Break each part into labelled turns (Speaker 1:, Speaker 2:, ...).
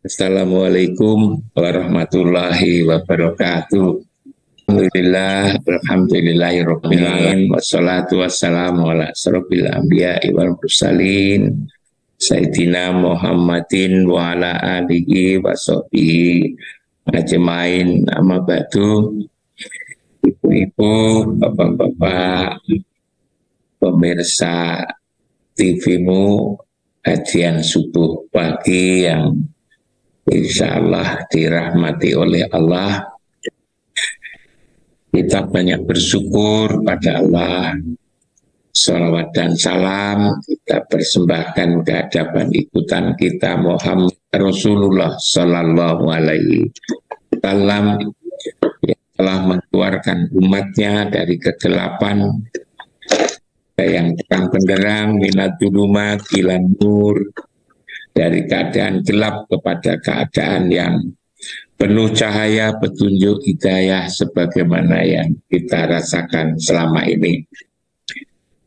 Speaker 1: Assalamualaikum warahmatullahi wabarakatuh. Alhamdulillah, alhamdulillahirabbil alamin, wassalatu wassalamu ala asrofil anbiya'i wal mursalin Sayyidina Muhammadin wa ala alihi wa sahbihi ajmain. Amma ba'du. Ibu-ibu, bapak-bapak, pemirsa TV-mu kajian subuh pagi yang insya Allah dirahmati oleh Allah. Kita banyak bersyukur pada Allah. Salawat dan salam kita persembahkan ke hadapan ikutan kita Muhammad Rasulullah Sallallahu Alaihi Wasallam yang telah mengeluarkan umatnya dari kegelapan yang terang benderang, minat dulumat ilan nur, dari keadaan gelap kepada keadaan yang penuh cahaya, petunjuk hidayah sebagaimana yang kita rasakan selama ini.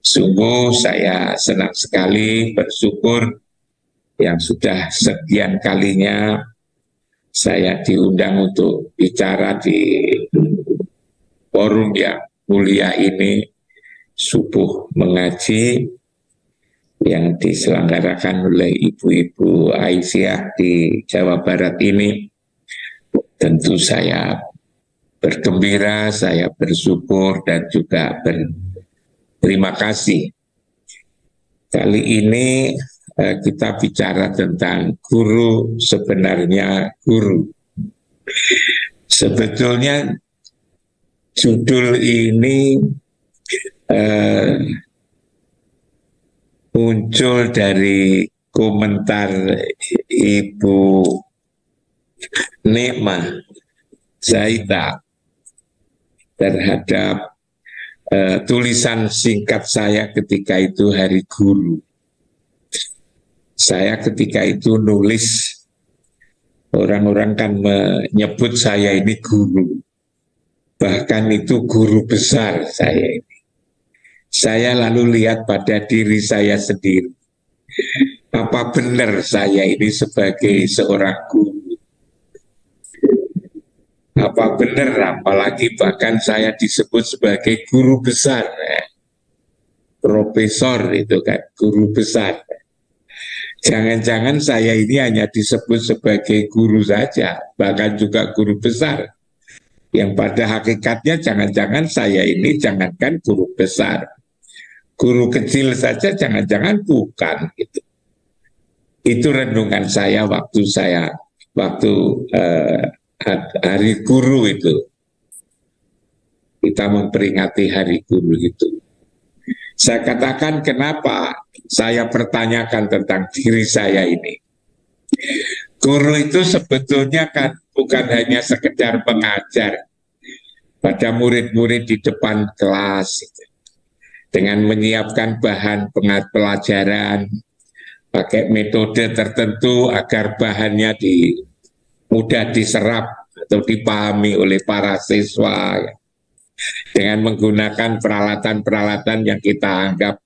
Speaker 1: Sungguh saya senang sekali, bersyukur yang sudah sekian kalinya saya diundang untuk bicara di forum yang mulia ini, subuh mengaji, yang diselenggarakan oleh ibu-ibu Aisyah di Jawa Barat ini. Tentu saya bergembira, saya bersyukur dan juga berterima kasih. Kali ini kita bicara tentang guru sebenarnya guru. Sebetulnya judul ini muncul dari komentar Ibu Nikmah Zaidah terhadap tulisan singkat saya ketika itu Hari Guru. Saya ketika itu nulis, orang-orang kan menyebut saya ini guru, bahkan itu guru besar saya ini. Saya lalu lihat pada diri saya sendiri, apa benar saya ini sebagai seorang guru? Apa benar, apalagi bahkan saya disebut sebagai guru besar, profesor itu kan, guru besar. Jangan-jangan saya ini hanya disebut sebagai guru saja, bahkan juga guru besar. Yang pada hakikatnya jangan-jangan saya ini jangankan guru besar, guru kecil saja jangan-jangan bukan gitu. Itu renungan saya waktu Hari Guru itu. Kita memperingati Hari Guru itu. Saya katakan kenapa saya pertanyakan tentang diri saya ini. Guru itu sebetulnya kan bukan hanya sekedar mengajar pada murid-murid di depan kelas gitu, dengan menyiapkan bahan pelajaran, pakai metode tertentu agar bahannya mudah diserap atau dipahami oleh para siswa, dengan menggunakan peralatan-peralatan yang kita anggap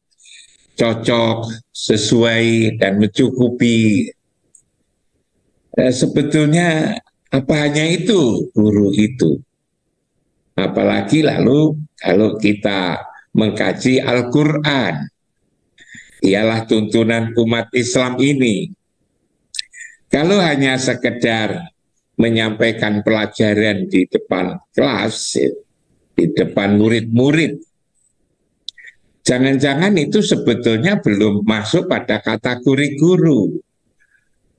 Speaker 1: cocok, sesuai, dan mencukupi. Sebetulnya apa hanya itu guru itu? Apalagi lalu kalau kita mengkaji Al-Quran, ialah tuntunan umat Islam ini. Kalau hanya sekedar menyampaikan pelajaran di depan kelas, di depan murid-murid, jangan-jangan itu sebetulnya belum masuk pada kategori guru.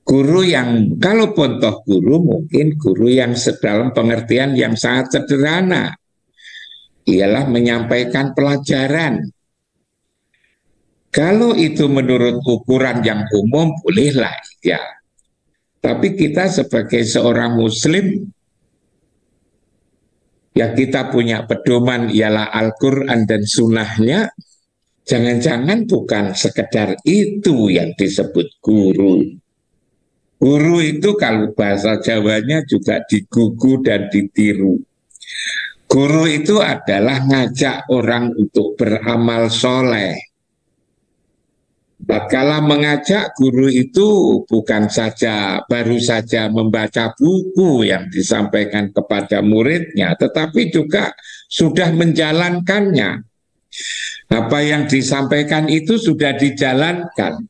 Speaker 1: Guru yang, kalaupun toh guru, mungkin guru yang dalam pengertian yang sangat sederhana, ialah menyampaikan pelajaran. Kalau itu menurut ukuran yang umum, bolehlah ya. Tapi kita sebagai seorang muslim, yang kita punya pedoman ialah Al-Quran dan sunnahnya, jangan-jangan bukan sekedar itu yang disebut guru. Guru itu kalau bahasa Jawanya juga digugu dan ditiru. Guru itu adalah ngajak orang untuk beramal soleh. Tatkala mengajak, guru itu bukan saja baru saja membaca buku yang disampaikan kepada muridnya, tetapi juga sudah menjalankannya. Apa yang disampaikan itu sudah dijalankan,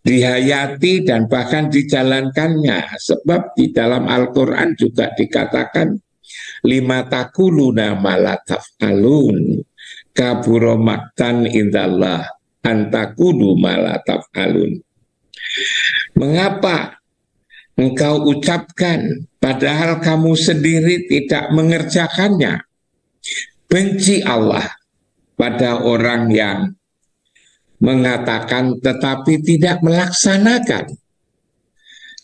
Speaker 1: dihayati dan bahkan dijalankannya. Sebab di dalam Al-Quran juga dikatakan, lima takuluna malataf'alun kaburo maktan indallah antakulu malataf'alun. Mengapa engkau ucapkan padahal kamu sendiri tidak mengerjakannya? Benci Allah pada orang yang mengatakan tetapi tidak melaksanakan.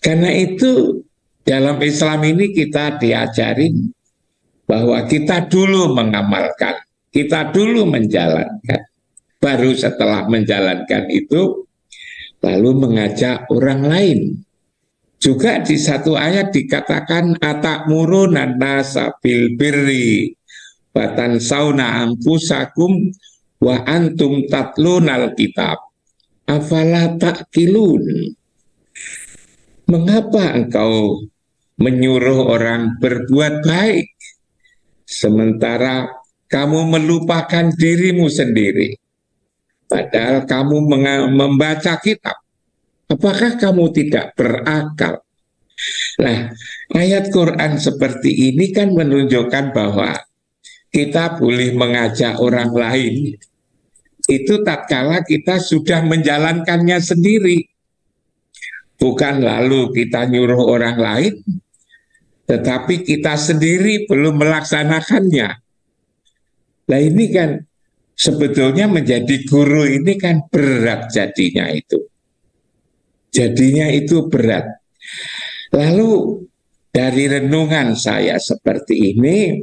Speaker 1: Karena itu dalam Islam ini kita diajarin bahwa kita dulu mengamalkan, kita dulu menjalankan. Baru setelah menjalankan itu, lalu mengajak orang lain. Juga di satu ayat dikatakan, atakmurunan nasa bil birri batan sauna ampusakum wa antum tatlunal kitab afala ta'qilun. Mengapa engkau menyuruh orang berbuat baik sementara kamu melupakan dirimu sendiri, padahal kamu membaca kitab? Apakah kamu tidak berakal? Nah, ayat Quran seperti ini kan menunjukkan bahwa kita boleh mengajak orang lain itu tatkala kita sudah menjalankannya sendiri. Bukan lalu kita nyuruh orang lain, tetapi kita sendiri belum melaksanakannya. Nah ini kan sebetulnya menjadi guru ini kan berat jadinya itu. Jadinya itu berat. Lalu dari renungan saya seperti ini,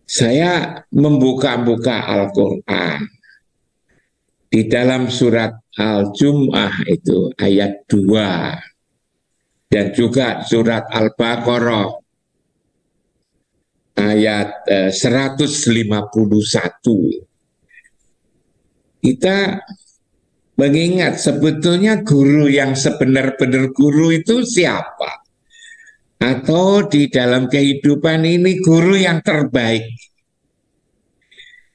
Speaker 1: saya membuka-buka Al-Quran. Di dalam surat Al-Jum'ah itu ayat 2. Dan juga surat Al-Baqarah ayat 151. Kita mengingat sebetulnya guru yang sebenar-benar guru itu siapa? Atau di dalam kehidupan ini guru yang terbaik.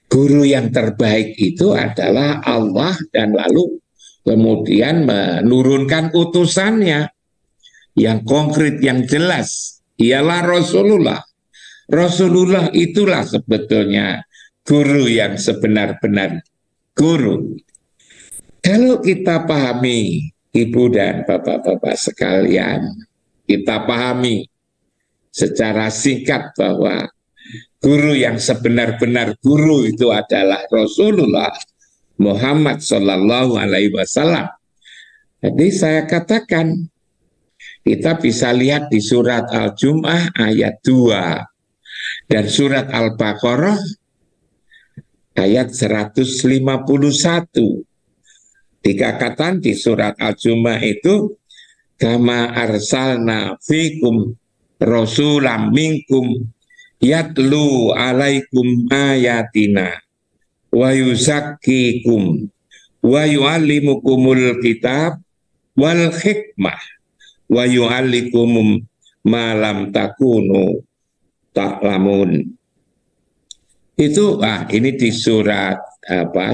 Speaker 1: Guru yang terbaik itu adalah Allah dan lalu kemudian menurunkan utusannya yang konkret, yang jelas. Ialah Rasulullah. Rasulullah itulah sebetulnya guru yang sebenar-benar guru. Kalau kita pahami, Ibu dan Bapak-Bapak sekalian, kita pahami secara singkat bahwa guru yang sebenar-benar guru itu adalah Rasulullah Muhammad Sallallahu Alaihi Wasallam. Jadi saya katakan, kita bisa lihat di surat Al-Jum'ah ayat 2 dan surat Al-Baqarah ayat 151. Dikatakan di surat Al-Jum'ah itu, kama arsalna fikum rasulam minkum yatlu alaikum ayatina wa yuzakkikum wa yu'allimukumul kitab wal hikmah wa yu'allikumum ma lam takunu ta'lamun. Itu ini di surat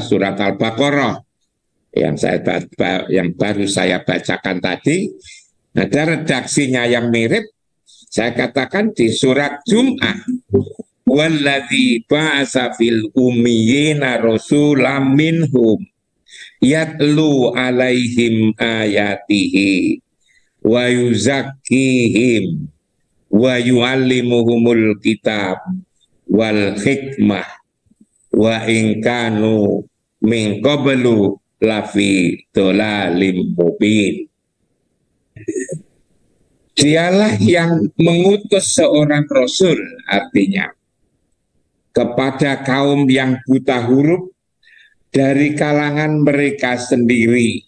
Speaker 1: surat Al-Baqarah yang baru saya bacakan tadi. Ada redaksinya yang mirip. Saya katakan di surat Jum'ah, walladzi ba'asa fil ummiyina rasulam minhum yatlu alaihim ayatihi wa yuzakkihim wa yu'allimuhumul kitab wal hikmah wa in kanu min qablu lafi dhalalim mubin. Dialah yang mengutus seorang rasul, artinya kepada kaum yang buta huruf dari kalangan mereka sendiri,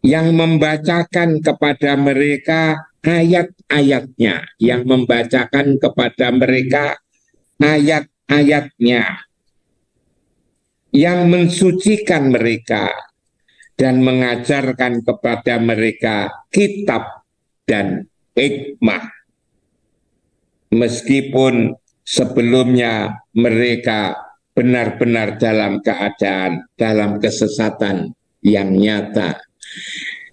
Speaker 1: yang membacakan kepada mereka ayat-ayatnya, yang membacakan kepada mereka ayat-ayatnya, yang mensucikan mereka dan mengajarkan kepada mereka kitab dan hikmah. Meskipun sebelumnya mereka benar-benar dalam keadaan, dalam kesesatan yang nyata.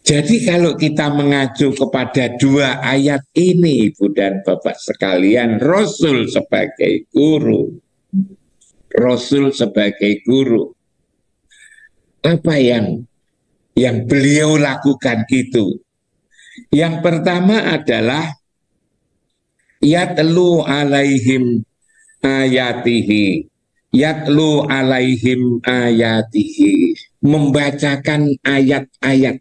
Speaker 1: Jadi kalau kita mengacu kepada dua ayat ini, Ibu dan Bapak sekalian, Rasul sebagai guru, apa yang beliau lakukan itu? Yang pertama adalah yatlu alaihim ayatihi, membacakan ayat-ayat.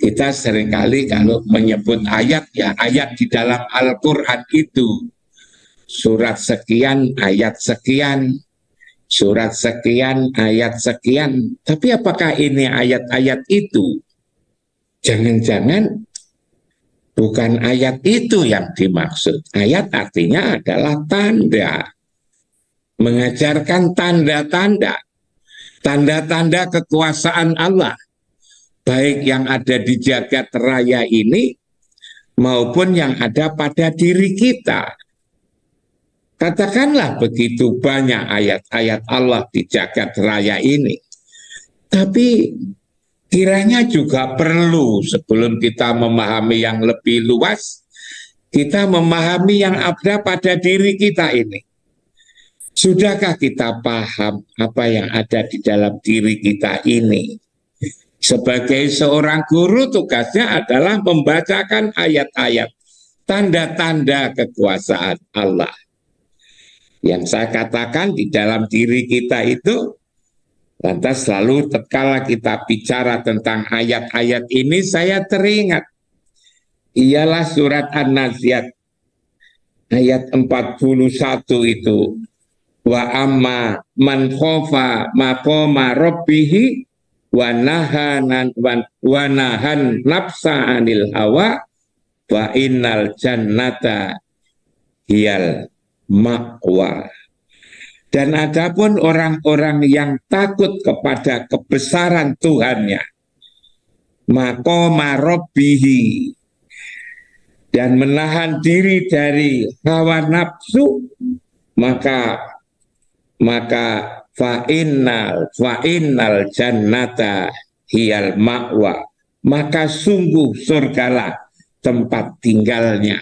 Speaker 1: Kita seringkali kalau menyebut ayat, ya ayat di dalam Al-Quran itu surat sekian, ayat sekian, surat sekian, ayat sekian. Tapi apakah ini ayat-ayat itu? Jangan-jangan bukan ayat itu yang dimaksud. Ayat artinya adalah tanda. Mengajarkan tanda-tanda kekuasaan Allah, baik yang ada di jagat raya ini maupun yang ada pada diri kita. Katakanlah begitu banyak ayat-ayat Allah di jagat raya ini, tapi kiranya juga perlu sebelum kita memahami yang lebih luas, kita memahami yang ada pada diri kita ini. Sudahkah kita paham apa yang ada di dalam diri kita ini? Sebagai seorang guru, tugasnya adalah membacakan ayat-ayat, tanda-tanda kekuasaan Allah. Yang saya katakan di dalam diri kita itu, lantas selalu tatkala kita bicara tentang ayat-ayat ini, saya teringat. Ialah surat An-Naziat, ayat 41 itu. Wa amma man khofa maqama rabbihi wa nahan nafsa anil hawa wa innal jannata hiyal ma'wa. Dan adapun orang-orang yang takut kepada kebesaran Tuhannya, maqama rabbihi, dan menahan diri dari hawa nafsu, maka fa innal jannata hiyal ma'wa, maka sungguh surgalah tempat tinggalnya.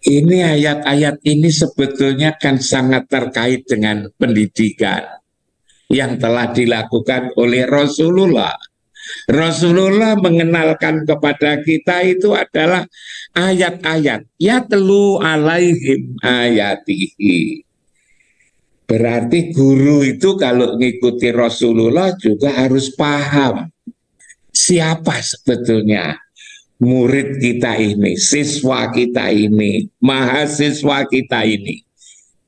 Speaker 1: Ini ayat-ayat ini sebetulnya kan sangat terkait dengan pendidikan yang telah dilakukan oleh Rasulullah. Rasulullah mengenalkan kepada kita itu adalah ayat-ayat, yatlu alaihim ayatihi. Berarti guru itu kalau mengikuti Rasulullah juga harus paham siapa sebetulnya murid kita ini, siswa kita ini, mahasiswa kita ini.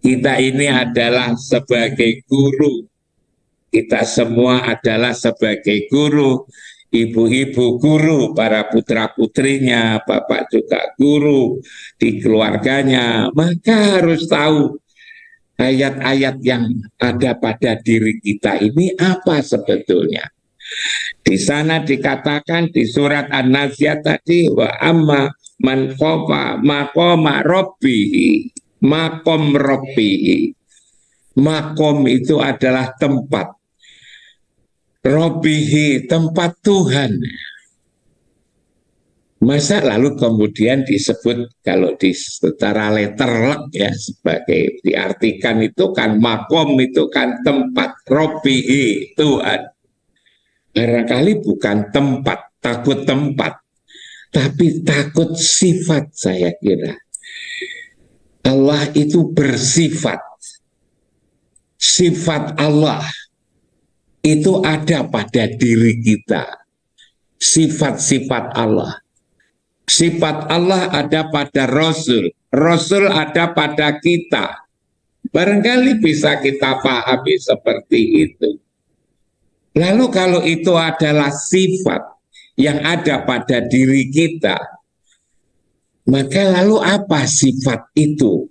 Speaker 1: Kita ini adalah sebagai guru. Kita semua adalah sebagai guru. Ibu-ibu guru, para putra-putrinya, bapak juga guru di keluarganya. Maka harus tahu ayat-ayat yang ada pada diri kita ini apa sebetulnya. Di sana dikatakan di surat An-Naziat tadi, wa amma man khofa maqama rabbihi, makom rabbihi. Makom itu adalah tempat, rabbihi tempat Tuhan. Masa lalu kemudian disebut kalau di secara letterlek ya sebagai diartikan itu kan makom itu kan tempat, rabbihi Tuhan. Barangkali bukan tempat, takut tempat, tapi takut sifat saya kira. Allah itu bersifat. Sifat Allah itu ada pada diri kita. Sifat-sifat Allah. Sifat Allah ada pada Rasul. Rasul ada pada kita. Barangkali bisa kita pahami seperti itu. Lalu kalau itu adalah sifat yang ada pada diri kita, maka lalu apa sifat itu?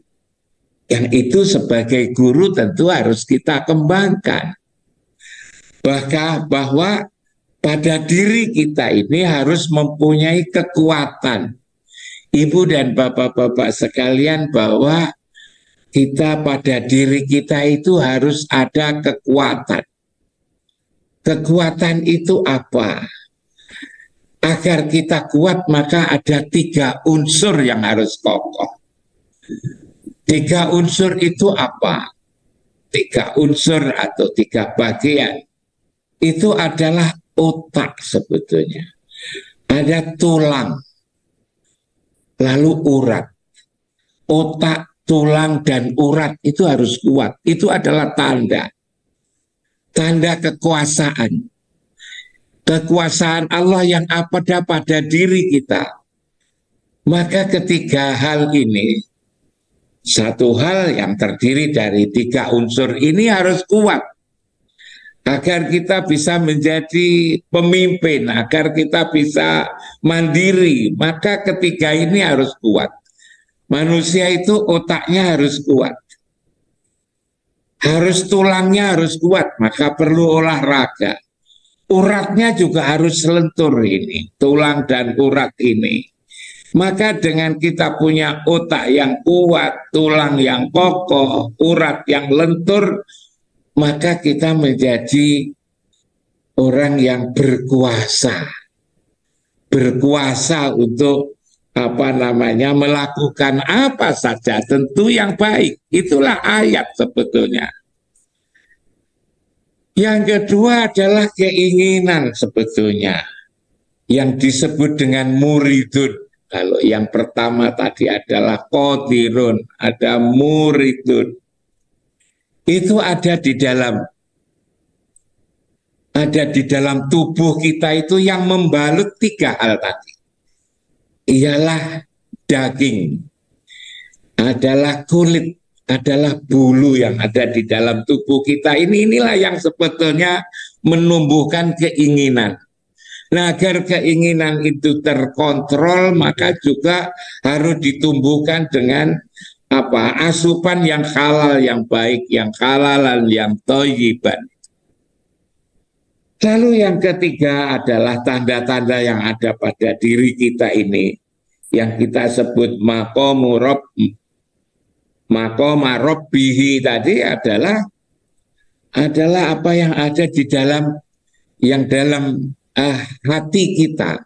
Speaker 1: Yang itu sebagai guru tentu harus kita kembangkan. Bahwa pada diri kita ini harus mempunyai kekuatan. Ibu dan bapak-bapak sekalian, bahwa kita pada diri kita itu harus ada kekuatan. Kekuatan itu apa? Agar kita kuat maka ada 3 unsur yang harus kokoh. 3 unsur itu apa? 3 unsur atau 3 bagian. Itu adalah otak sebetulnya. Ada tulang, lalu urat. Otak, tulang, dan urat itu harus kuat. Itu adalah tanda kekuasaan. Kekuasaan Allah yang ada pada diri kita. Maka ketiga hal ini, satu hal yang terdiri dari 3 unsur ini harus kuat. Agar kita bisa menjadi pemimpin, agar kita bisa mandiri, maka ketiga ini harus kuat. Manusia itu otaknya harus kuat. Harus tulangnya harus kuat, maka perlu olahraga. Uratnya juga harus lentur ini, tulang dan urat ini. Maka dengan kita punya otak yang kuat, tulang yang kokoh, urat yang lentur, maka kita menjadi orang yang berkuasa. Berkuasa untuk melakukan apa saja, tentu yang baik. Itulah ayat sebetulnya. Yang kedua adalah keinginan sebetulnya, yang disebut dengan muridun. Kalau yang pertama tadi adalah qadirun, ada muridun. Itu ada di dalam tubuh kita itu yang membalut 3 hal tadi. Ialah daging, adalah kulit, adalah bulu yang ada di dalam tubuh kita. Inilah yang sebetulnya menumbuhkan keinginan. Nah, agar keinginan itu terkontrol, maka juga harus ditumbuhkan dengan asupan yang halal, yang baik, yang halalan, yang thayyiban. Lalu yang ketiga adalah tanda-tanda yang ada pada diri kita ini, yang kita sebut maqama rabbihi tadi adalah apa yang ada di dalam hati kita.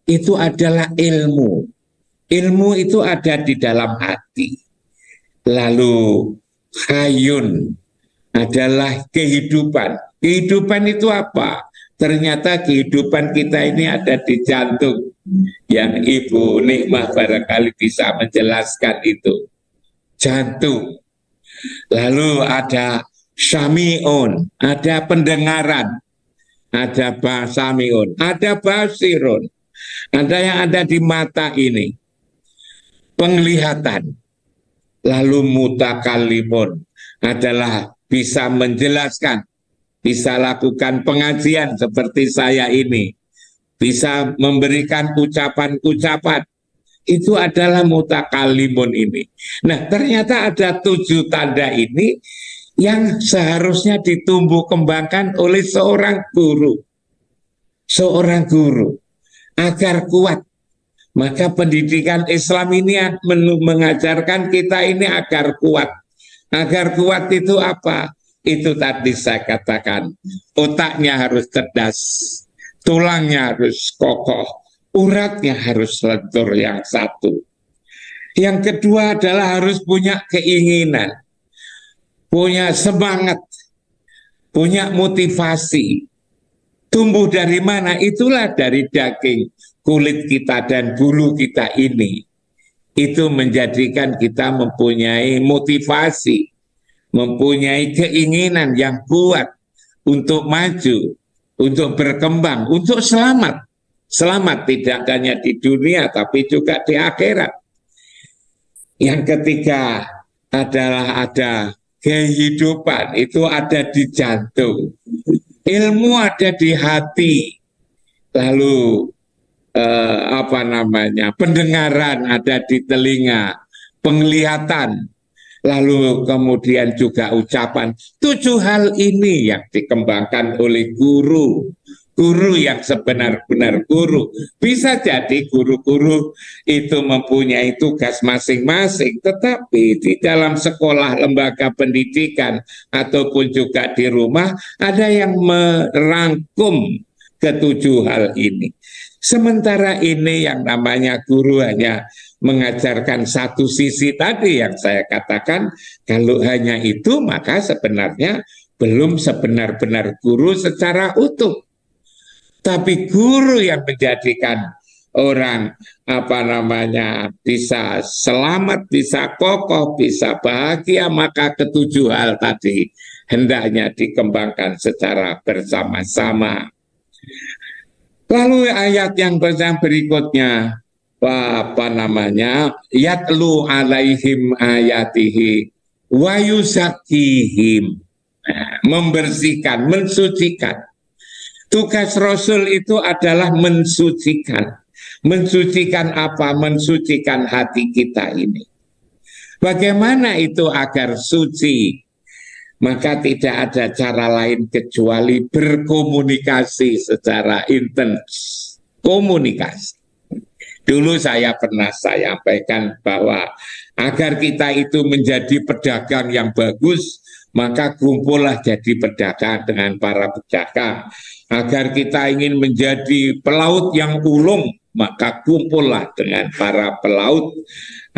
Speaker 1: Itu adalah ilmu. Ilmu itu ada di dalam hati. Lalu hayun adalah kehidupan. Kehidupan itu apa? Ternyata kehidupan kita ini ada di jantung. Yang Ibu Nikmah barangkali bisa menjelaskan itu. Jantung. Lalu ada syami'un, ada pendengaran. Ada basami'un, ada basirun. Ada yang ada di mata ini. Penglihatan. Lalu mutakalimun adalah bisa menjelaskan, bisa lakukan pengajian seperti saya ini, bisa memberikan ucapan-ucapan. Itu adalah mutakalimun ini. Nah, ternyata ada 7 tanda ini yang seharusnya ditumbuh kembangkan oleh seorang guru. Seorang guru agar kuat. Maka pendidikan Islam ini mengajarkan kita ini agar kuat. Agar kuat itu apa? Itu tadi saya katakan. Otaknya harus cerdas. Tulangnya harus kokoh. Uratnya harus lentur, yang satu. Yang kedua adalah harus punya keinginan. Punya semangat. Punya motivasi. Tumbuh dari mana? Itulah dari daging, kulit kita dan bulu kita ini. Itu menjadikan kita mempunyai motivasi, mempunyai keinginan yang kuat untuk maju, untuk berkembang, untuk selamat. Selamat tidak hanya di dunia tapi juga di akhirat. Yang ketiga adalah ada kehidupan, itu ada di jantung. Ilmu ada di hati. Lalu pendengaran ada di telinga, penglihatan. Lalu kemudian juga ucapan 7 hal ini yang dikembangkan oleh guru. Guru yang sebenar-benar guru. Bisa jadi guru-guru itu mempunyai tugas masing-masing, tetapi di dalam sekolah, lembaga pendidikan, ataupun juga di rumah, ada yang merangkum ke-7 hal ini. Sementara ini yang namanya guru hanya mengajarkan satu sisi tadi yang saya katakan, kalau hanya itu maka sebenarnya belum sebenar-benar guru secara utuh. Tapi guru yang menjadikan orang bisa selamat, bisa kokoh, bisa bahagia, maka ke-7 hal tadi hendaknya dikembangkan secara bersama-sama. Lalu ayat yang berikutnya, yatlu alaihim ayatihi wa yuzakihim, membersihkan, mensucikan. Tugas Rasul itu adalah mensucikan. Mensucikan apa? Mensucikan hati kita ini. Bagaimana itu agar suci? Maka tidak ada cara lain kecuali berkomunikasi secara intens. Komunikasi. Dulu saya pernah sampaikan bahwa agar kita itu menjadi pedagang yang bagus, maka kumpullah jadi pedagang dengan para pedagang. Agar kita ingin menjadi pelaut yang ulung, maka kumpullah dengan para pelaut.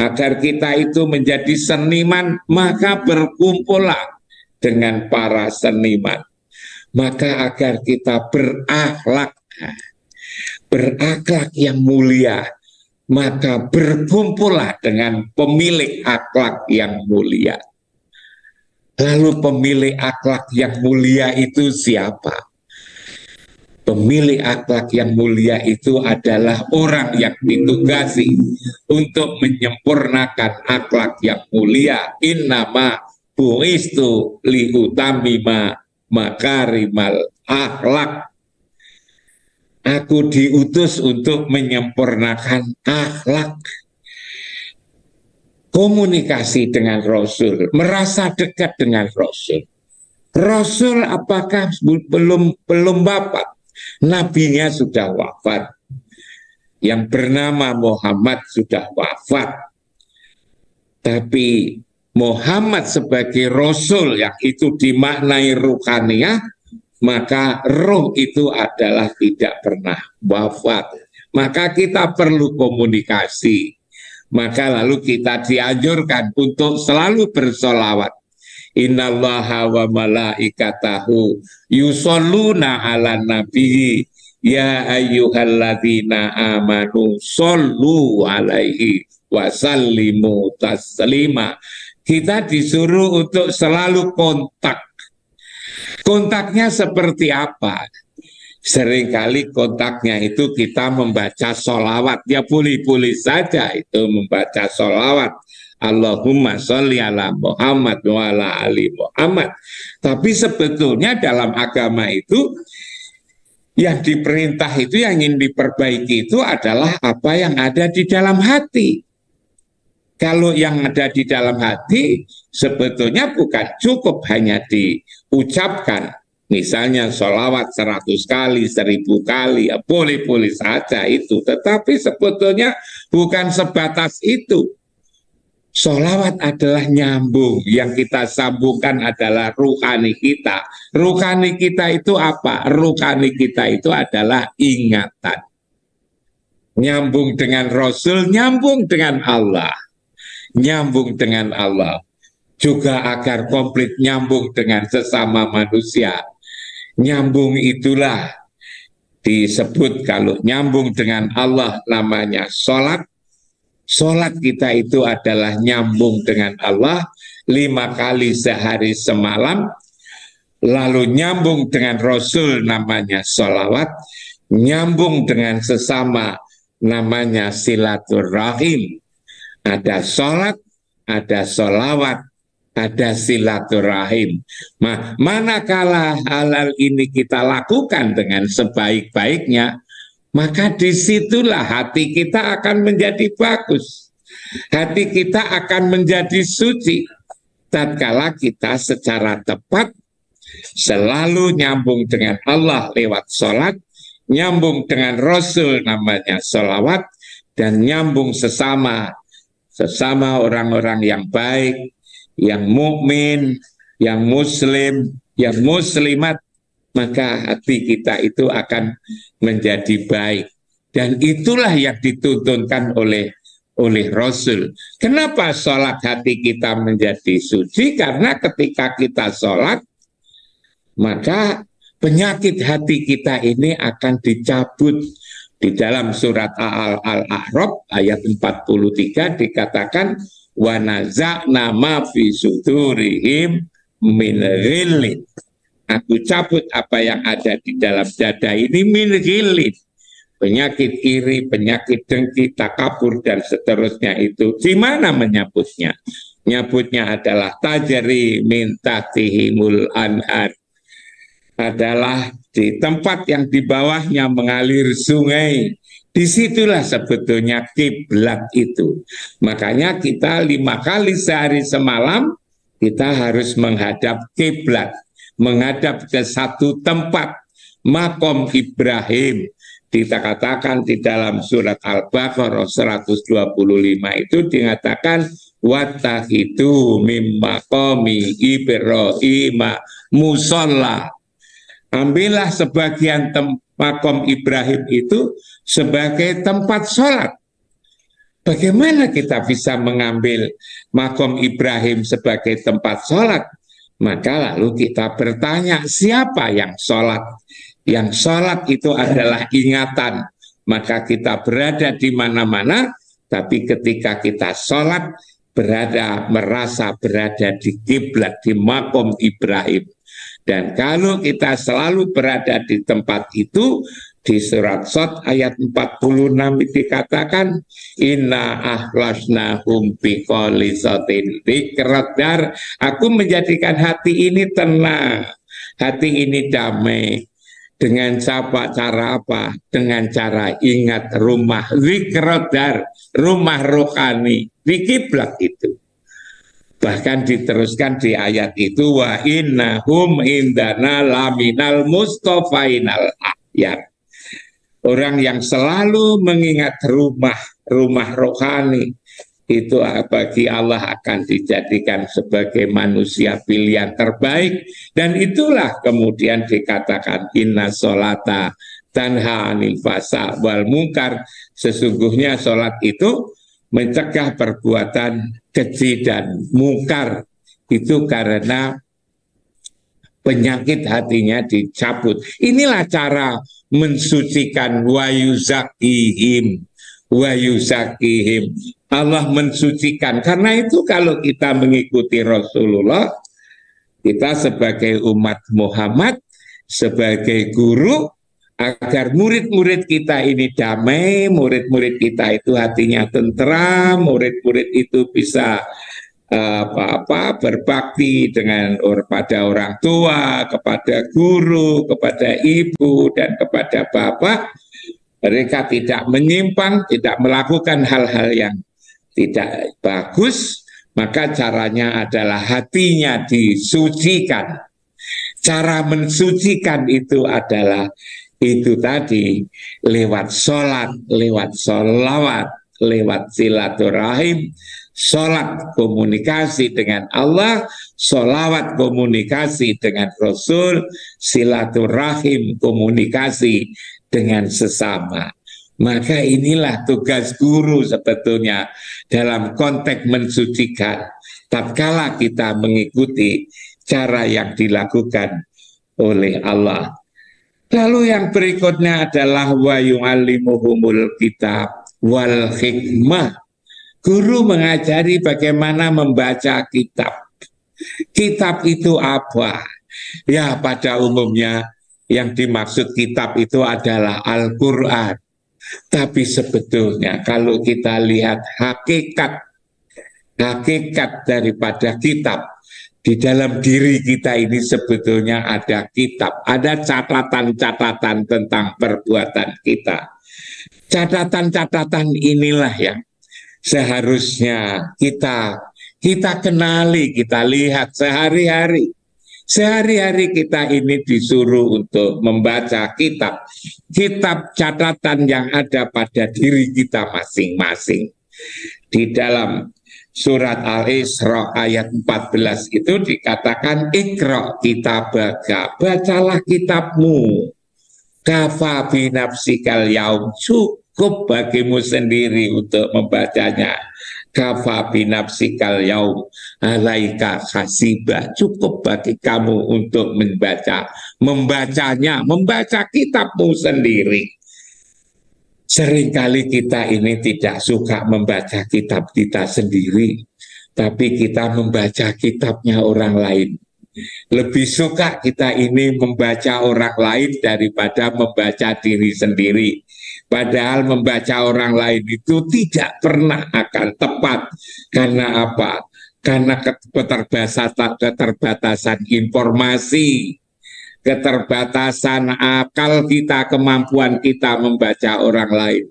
Speaker 1: Agar kita itu menjadi seniman, maka berkumpullah dengan para seniman. Maka agar kita berakhlak yang mulia, maka berkumpullah dengan pemilik akhlak yang mulia. Lalu pemilik akhlak yang mulia itu siapa? Pemilik akhlak yang mulia itu adalah orang yang ditugasi untuk menyempurnakan akhlak yang mulia. Innama bu'istu liutamima makarimal akhlak. Aku diutus untuk menyempurnakan akhlak. Komunikasi dengan Rasul, merasa dekat dengan Rasul. Rasul apakah belum wafat? Nabinya sudah wafat. Yang bernama Muhammad sudah wafat. Tapi Muhammad sebagai Rasul yang itu dimaknai ruhaniyah, maka roh itu adalah tidak pernah wafat. Maka kita perlu komunikasi. Maka lalu kita dianjurkan untuk selalu bersolawat. Innallaha wa malaikatahu yusholluna ala nabi ya ayyuhalladzina amanu shollu alaihi wasallimu taslima. Kita disuruh untuk selalu kontak. Kontaknya seperti apa? Seringkali kontaknya itu kita membaca sholawat. Ya boleh-boleh saja itu membaca sholawat. Allahumma sholli ala Muhammad wa ala ali Muhammad. Tapi sebetulnya dalam agama itu yang diperintah itu, yang ingin diperbaiki itu adalah apa yang ada di dalam hati. Kalau yang ada di dalam hati sebetulnya bukan cukup hanya diucapkan. Misalnya sholawat 100 kali, 1000 kali, ya boleh-boleh saja itu. Tetapi sebetulnya bukan sebatas itu. Sholawat adalah nyambung, yang kita sambungkan adalah ruhani kita. Ruhani kita itu apa? Ruhani kita itu adalah ingatan. Nyambung dengan Rasul, nyambung dengan Allah. Nyambung dengan Allah. Juga agar komplit nyambung dengan sesama manusia. Nyambung itulah disebut, kalau nyambung dengan Allah namanya sholat. Sholat kita itu adalah nyambung dengan Allah 5 kali sehari semalam. Lalu nyambung dengan Rasul namanya sholawat. Nyambung dengan sesama namanya silaturahim. Ada sholat, ada sholawat, ada silaturahim. Manakala halal ini kita lakukan dengan sebaik-baiknya, maka disitulah hati kita akan menjadi bagus. Hati kita akan menjadi suci. tatkala kita secara tepat selalu nyambung dengan Allah lewat sholat, nyambung dengan Rasul namanya sholawat, dan nyambung sesama orang-orang yang baik, yang mukmin, yang muslim, yang muslimat, maka hati kita itu akan menjadi baik. Dan itulah yang dituntunkan oleh Rasul. Kenapa sholat hati kita menjadi suci? Karena ketika kita sholat, maka penyakit hati kita ini akan dicabut. Di dalam surat Al-A'raf ayat 43 dikatakan wa naza'na ma fi sudurihim min ghillin. Aku cabut apa yang ada di dalam dada ini min ghillin. Penyakit iri, penyakit dengki, takabur dan seterusnya itu. Di mana menyabutnya? Nyabutnya adalah tajri min tahtihimul anhar. Adalah di tempat yang di bawahnya mengalir sungai. Disitulah sebetulnya kiblat itu. Makanya kita 5 kali sehari semalam kita harus menghadap kiblat, menghadap ke satu tempat, makom Ibrahim. Dikatakan di dalam surat Al-Baqarah 125 itu dikatakan wattahidu mim maqami Ibrahim musalla. Ambillah sebagian makom Ibrahim itu sebagai tempat sholat. Bagaimana kita bisa mengambil makom Ibrahim sebagai tempat sholat? Maka lalu kita bertanya, siapa yang sholat? Yang sholat itu adalah ingatan. Maka kita berada di mana-mana, tapi ketika kita sholat, merasa berada di kiblat, di makom Ibrahim. Dan kalau kita selalu berada di tempat itu, di surat Shad ayat 46 dikatakan inna ahlasnahum biqolisatin dzikradar, aku menjadikan hati ini tenang, hati ini damai. Dengan cara apa? Dengan cara ingat rumah dzikradar, rumah rohani di kiblat itu. Bahkan diteruskan di ayat itu wa innahum indana laminal mustofainal ayat. Orang yang selalu mengingat rumah rohani itu bagi Allah akan dijadikan sebagai manusia pilihan terbaik. Dan itulah kemudian dikatakan inna sholata tanha anil fasa wal munkar. Sesungguhnya sholat itu mencegah perbuatan keji dan mungkar. Itu karena penyakit hatinya dicabut. Inilah cara mensucikan wa yuzakihim. Allah mensucikan. Karena itu kalau kita mengikuti Rasulullah, kita sebagai umat Muhammad, sebagai guru, agar murid-murid kita ini damai, murid-murid kita itu hatinya tentram, murid-murid itu bisa berbakti pada orang tua, kepada guru, kepada ibu, dan kepada bapak. Mereka tidak menyimpang, tidak melakukan hal-hal yang tidak bagus, maka caranya adalah hatinya disucikan. Cara mensucikan itu adalah itu tadi lewat sholat, lewat sholawat, lewat silaturahim, sholat komunikasi dengan Allah, sholawat komunikasi dengan Rasul, silaturahim komunikasi dengan sesama. Maka inilah tugas guru sebetulnya dalam konteks mensucikan. Tatkala kita mengikuti cara yang dilakukan oleh Allah. Lalu yang berikutnya adalah wa yu'allimuhumul kitab wal hikmah. Guru mengajari bagaimana membaca kitab. Kitab itu apa? Ya, pada umumnya yang dimaksud kitab itu adalah Al-Quran. Tapi sebetulnya kalau kita lihat hakikat daripada kitab, di dalam diri kita ini sebetulnya ada kitab, ada catatan-catatan tentang perbuatan kita. Catatan-catatan inilah yang seharusnya kita Kita kenali, kita lihat sehari-hari. Sehari-hari kita ini disuruh untuk membaca kitab catatan yang ada pada diri kita masing-masing. Di dalam surat Al-Isra ayat 14 itu dikatakan Iqra kitabaka, bacalah kitabmu. Kafa binafsikal yaum, cukup bagimu sendiri untuk membacanya. Kafa binafsikal yaum alaika hasiba, cukup bagi kamu untuk membacanya, membaca kitabmu sendiri. Seringkali kita ini tidak suka membaca kitab kita sendiri, tapi kita membaca kitabnya orang lain. Lebih suka kita ini membaca orang lain daripada membaca diri sendiri. Padahal membaca orang lain itu tidak pernah akan tepat. Karena apa? Karena keterbatasan informasi, keterbatasan akal kita, kemampuan kita membaca orang lain.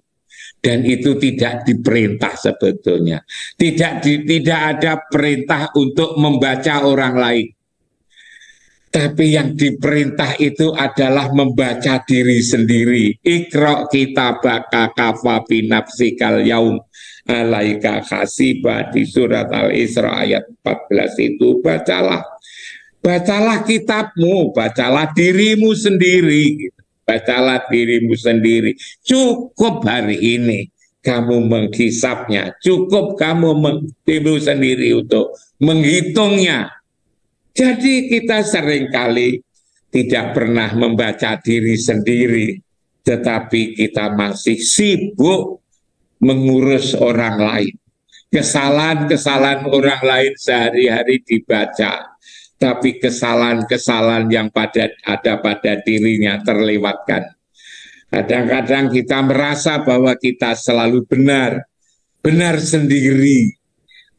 Speaker 1: Dan itu tidak diperintah sebetulnya. Tidak ada perintah untuk membaca orang lain. Tapi yang diperintah itu adalah membaca diri sendiri. Iqra kitabaka kafa binafsikal yaum alaika hasiba, di surat Al-Isra ayat 14 itu bacalah. Bacalah kitabmu, bacalah dirimu sendiri. Bacalah dirimu sendiri. Cukup hari ini kamu menghisapnya. Cukup kamu dirimu sendiri untuk menghitungnya. Jadi kita seringkali tidak pernah membaca diri sendiri, tetapi kita masih sibuk mengurus orang lain. Kesalahan-kesalahan orang lain sehari-hari dibaca, tapi kesalahan-kesalahan yang ada pada dirinya terlewatkan. Kadang-kadang kita merasa bahwa kita selalu benar sendiri,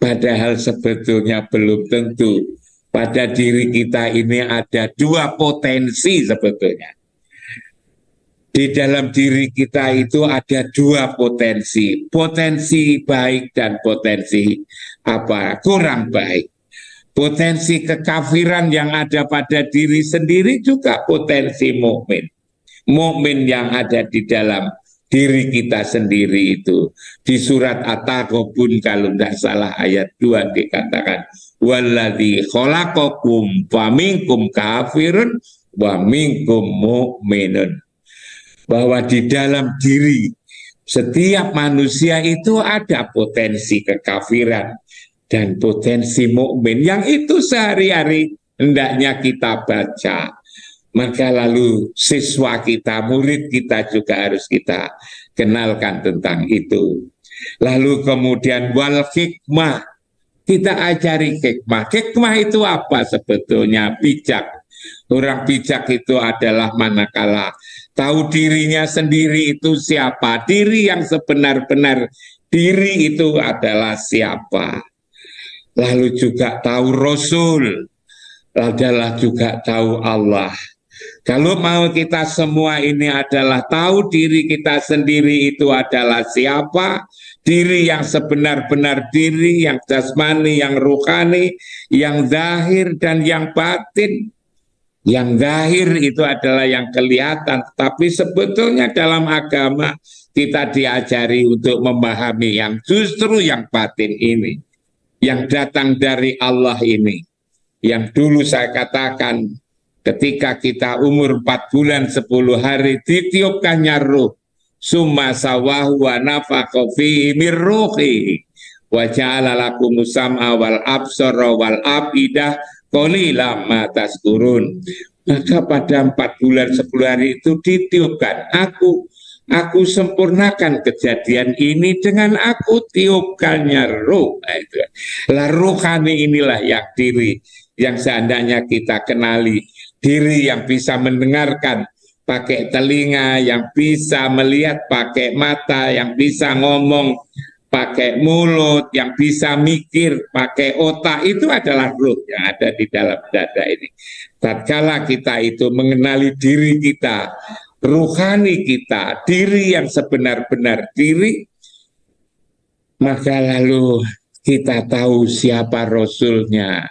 Speaker 1: padahal sebetulnya belum tentu. Pada diri kita ini ada dua potensi sebetulnya. Di dalam diri kita itu ada dua potensi. Potensi baik dan potensi kurang baik. Potensi kekafiran yang ada pada diri sendiri juga potensi mukmin. Mukmin yang ada di dalam diri kita sendiri itu. Di surat At-Taghabun kalau tidak salah ayat 2 dikatakan walladzi khalaqakum faminkum kafirun wa minkum mu'minun, bahwa di dalam diri setiap manusia itu ada potensi kekafiran dan potensi mukmin yang itu sehari-hari hendaknya kita baca. Maka lalu siswa kita, murid kita juga harus kita kenalkan tentang itu. Lalu kemudian wal hikmah, kita ajari hikmah. Hikmah itu apa sebetulnya? Bijak. Orang bijak itu adalah manakala tahu dirinya sendiri itu siapa. Diri yang sebenar-benar diri itu adalah siapa. Lalu juga tahu Rasul, adalah juga tahu Allah. Kalau mau kita semua ini adalah tahu diri kita sendiri itu adalah siapa, diri yang sebenar-benar diri, yang jasmani, yang ruhani, yang zahir dan yang batin. Yang zahir itu adalah yang kelihatan, tapi sebetulnya dalam agama kita diajari untuk memahami yang justru yang batin ini, yang datang dari Allah ini. Yang dulu saya katakan, ketika kita umur 4 bulan 10 hari ditiupkannya ruh, summa sawahu wa nafakha fihi min ruhi wa ja'ala lakumus sam'a wal absara wal afidah qalilan ma tazkurun. Maka pada 4 bulan 10 hari itu ditiupkan, aku sempurnakan kejadian ini dengan aku tiupkannya ruh. Lah ruhani inilah yang diri yang seandainya kita kenali. Diri yang bisa mendengarkan pakai telinga, yang bisa melihat pakai mata, yang bisa ngomong pakai mulut, yang bisa mikir pakai otak, itu adalah ruh yang ada di dalam dada ini. Tatkala kita itu mengenali diri kita, ruhani kita, diri yang sebenar-benar diri, maka lalu kita tahu siapa Rasulnya,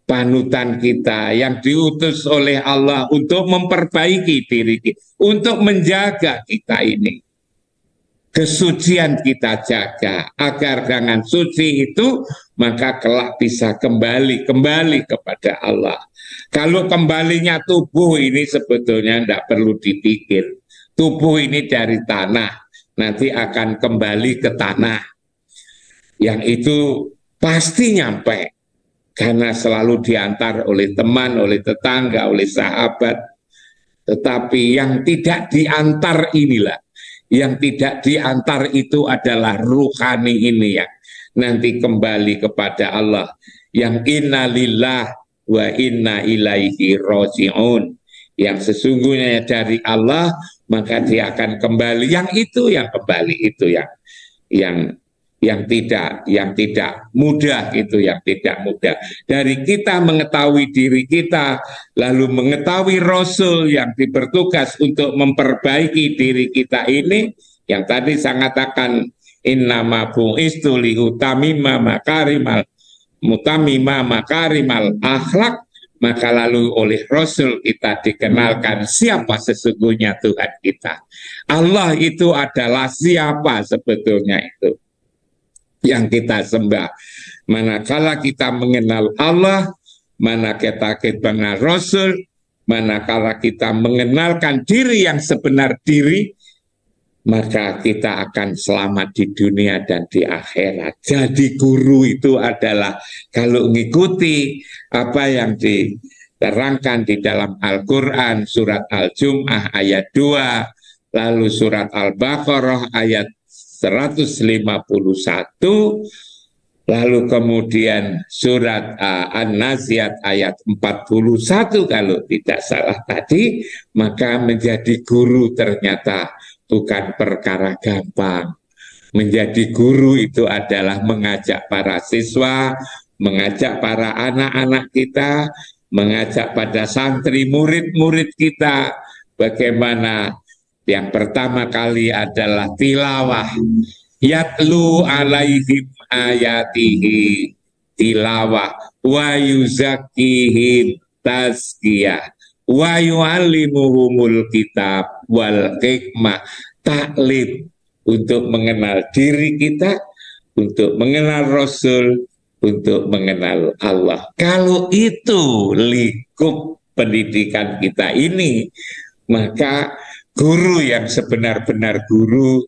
Speaker 1: panutan kita yang diutus oleh Allah untuk memperbaiki diri kita, untuk menjaga kita ini. Kesucian kita jaga agar dengan suci itu maka kelak bisa kembali kepada Allah. Kalau kembalinya tubuh ini sebetulnya tidak perlu dipikir. Tubuh ini dari tanah, nanti akan kembali ke tanah. Yang itu pasti nyampe karena selalu diantar oleh teman, oleh tetangga, oleh sahabat. Tetapi yang tidak diantar inilah, yang tidak diantar itu adalah ruhani ini yang nanti kembali kepada Allah. Yang innalillah wa inna ilaihi raji'un. Yang sesungguhnya dari Allah, maka dia akan kembali. Yang itu yang kembali, itu yang tidak mudah, itu yang tidak mudah. Dari kita mengetahui diri kita, lalu mengetahui Rasul yang dibertugas untuk memperbaiki diri kita ini, yang tadi saya katakan innama bu'istu liutamima makarimal akhlak, maka lalu oleh Rasul kita dikenalkan siapa sesungguhnya Tuhan kita. Allah itu adalah siapa sebetulnya itu yang kita sembah. Manakala kita mengenal Allah, manakala kita mengenal Rasul, manakala kita mengenalkan diri yang sebenar diri, maka kita akan selamat di dunia dan di akhirat. Jadi guru itu adalah kalau mengikuti apa yang diterangkan di dalam Al-Quran, surat Al-Jum'ah ayat 2, lalu surat Al-Baqarah ayat 151, lalu kemudian surat An-Naziat ayat 41 kalau tidak salah tadi, maka menjadi guru ternyata bukan perkara gampang. Menjadi guru itu adalah mengajak para siswa, mengajak para anak-anak kita, mengajak pada santri murid-murid kita, bagaimana yang pertama kali adalah tilawah. Yatlu alaihim ayatihi, tilawah. Wa yuzakihim tazkiyah. Wa yu'allimuhumul kitab wal hikmah. Taklim, untuk mengenal diri kita, untuk mengenal Rasul, untuk mengenal Allah. Kalau itu lingkup pendidikan kita ini, maka guru yang sebenar-benar guru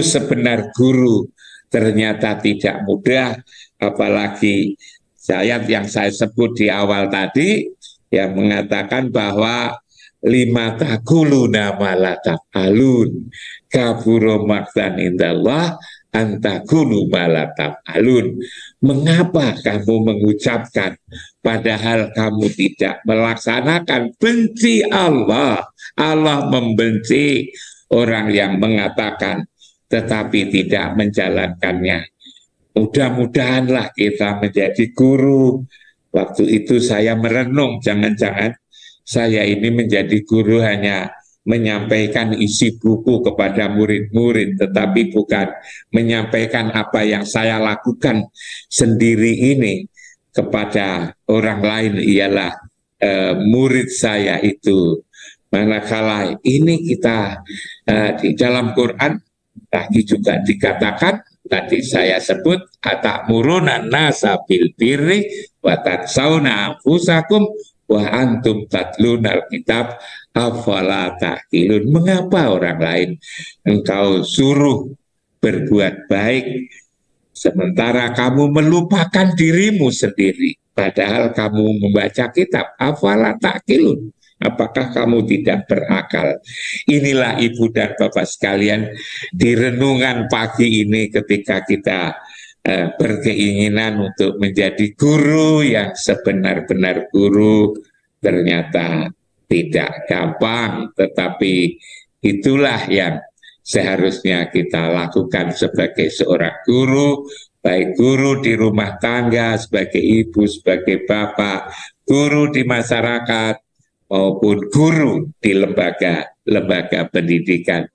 Speaker 1: sebenar guru ternyata tidak mudah, apalagi ayat yang saya sebut di awal tadi yang mengatakan bahwa lima takuluna malatak alun kaburo maktan indallah antakunu malatak alun. Mengapa kamu mengucapkan padahal kamu tidak melaksanakan? Benci Allah. Allah membenci orang yang mengatakan tetapi tidak menjalankannya. Mudah-mudahanlah kita menjadi guru. Waktu itu saya merenung, jangan-jangan saya ini menjadi guru hanya menyampaikan isi buku kepada murid-murid, tetapi bukan menyampaikan apa yang saya lakukan sendiri ini kepada orang lain, ialah murid saya itu. Manakala ini kita di dalam Quran tadi juga dikatakan, tadi saya sebut atamuruna nasa bil birri wa tansawna anfusakum wa antum tatlunal kitab afala ta'qilun. Mengapa orang lain engkau suruh berbuat baik sementara kamu melupakan dirimu sendiri, padahal kamu membaca kitab? Afala ta'qilun. Apakah kamu tidak berakal? Inilah ibu dan bapak sekalian, di renungan pagi ini ketika kita berkeinginan untuk menjadi guru yang sebenar-benar guru, ternyata tidak gampang, tetapi itulah yang seharusnya kita lakukan sebagai seorang guru, baik guru di rumah tangga, sebagai ibu, sebagai bapak, guru di masyarakat, maupun guru di lembaga pendidikan.